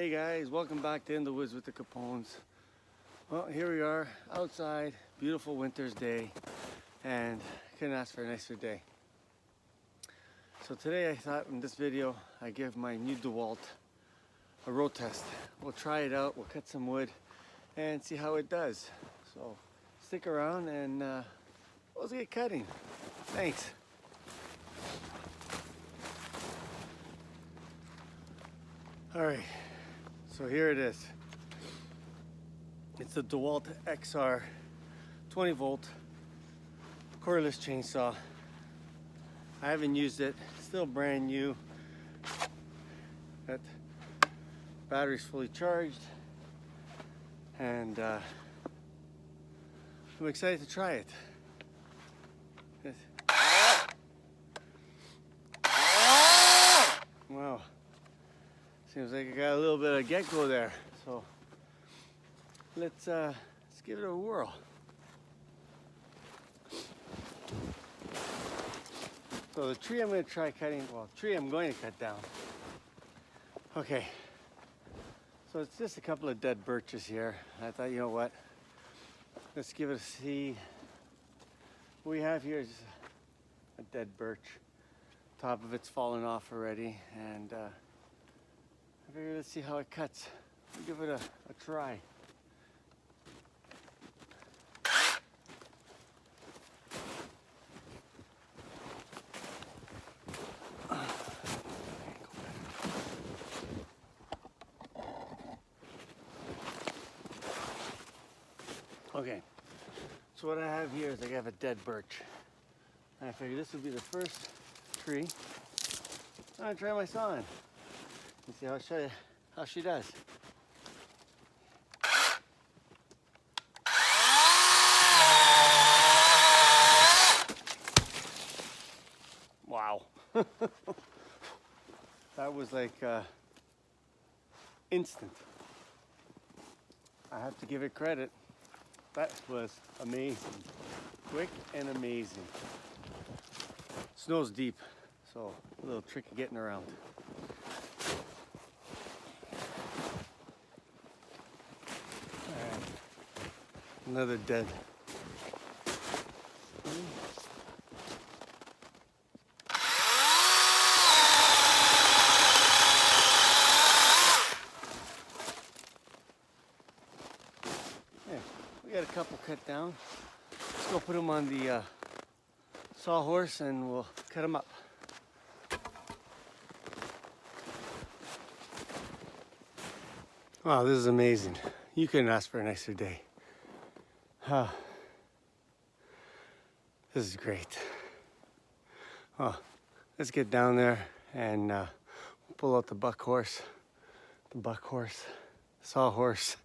Hey guys, welcome back to In the Woods with the Capones. Well, here we are outside, beautiful winter's day, and couldn't ask for a nicer day. So today I thought in this video I give my new DeWalt a road test. We'll try it out, we'll cut some wood and see how it does. So stick around and let's get cutting. Thanks. Alright, so here it is. It's the DeWalt XR 20 volt cordless chainsaw. I haven't used it, still brand new. That battery's fully charged and I'm excited to try it. Wow. Seems like I got a little bit of gecko there, so let's give it a whirl. So the tree I'm going to try cutting, well, tree I'm going to cut down. Okay, so it's just a couple of dead birches here. I thought, you know what, let's give it a see. What we have here is a dead birch. Top of it's fallen off already, and I figured let's see how it cuts. We'll give it a try. Okay, so what I have here is I have a dead birch. And I figured this would be the first tree I'm gonna try my saw in. Let's see how she does. Wow. That was like instant. I have to give it credit. That was amazing. Quick and amazing. Snow's deep, so a little tricky getting around. Another dead. Yeah, we got a couple cut down. Let's go put them on the sawhorse and we'll cut them up. Wow, this is amazing. You couldn't ask for a nicer day. This is great. Well, let's get down there and pull out the sawhorse,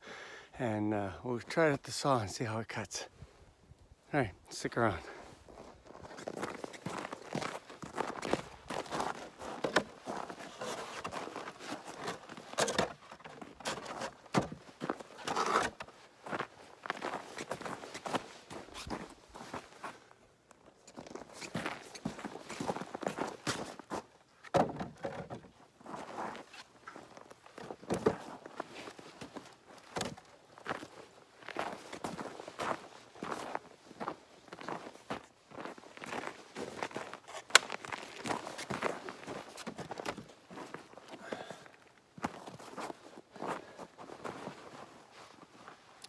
and we'll try it at the saw and see how it cuts. All right, stick around.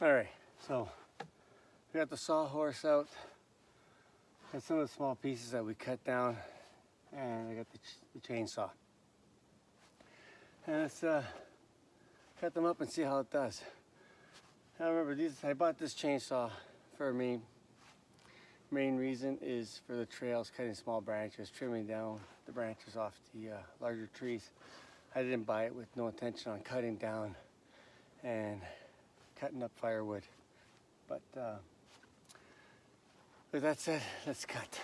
All right, so we got the sawhorse out and some of the small pieces that we cut down, and I got the chainsaw. And let's cut them up and see how it does. Now remember, I bought this chainsaw for me. Main reason is for the trails, cutting small branches, trimming down the branches off the larger trees. I didn't buy it with no intention on cutting down and cutting up firewood. But with that said, let's cut.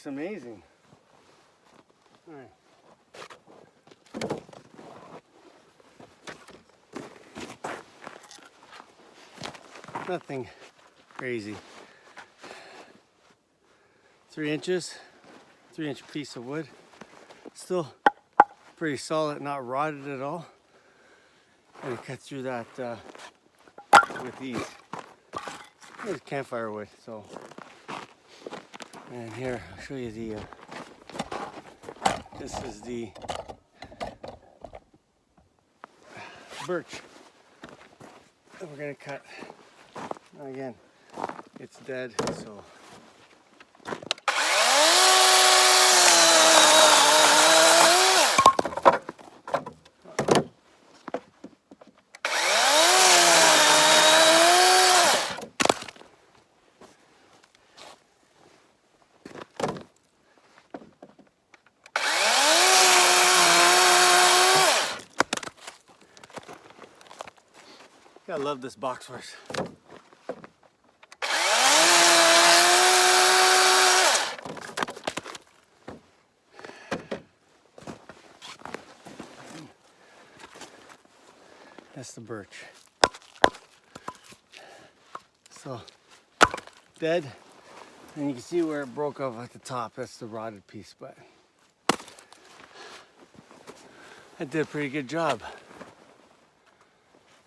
looks amazing. All right. Nothing crazy. 3 inches, 3-inch piece of wood. Still pretty solid, not rotted at all. And cut through that with ease. It's campfire wood, so. And here, I'll show you the, this is the birch that we're gonna cut. Now again, it's dead, so. I love this box horse. That's the birch. So, dead. And you can see where it broke off at the top. That's the rotted piece, but I did a pretty good job.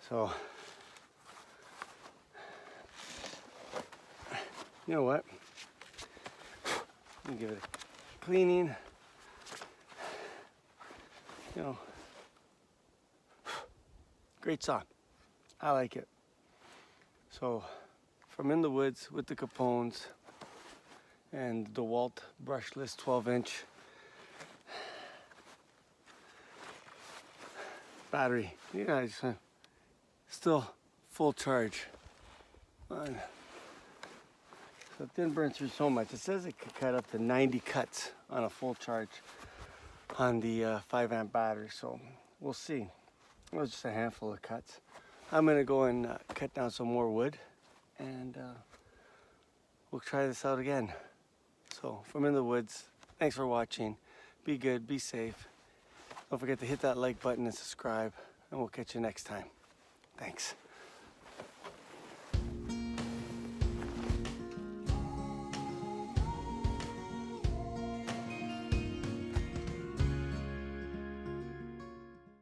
So, you know what? Let me give it a cleaning. You know, great saw. I like it. So, from In the Woods with the Capones and the DeWalt brushless 12-inch battery. You guys, still full charge. So it didn't burn through so much. It says it could cut up to 90 cuts on a full charge on the 5-amp battery. So we'll see. It was just a handful of cuts. I'm gonna go and cut down some more wood, and we'll try this out again. So from In the Woods, thanks for watching. Be good, be safe. Don't forget to hit that like button and subscribe, and we'll catch you next time. Thanks.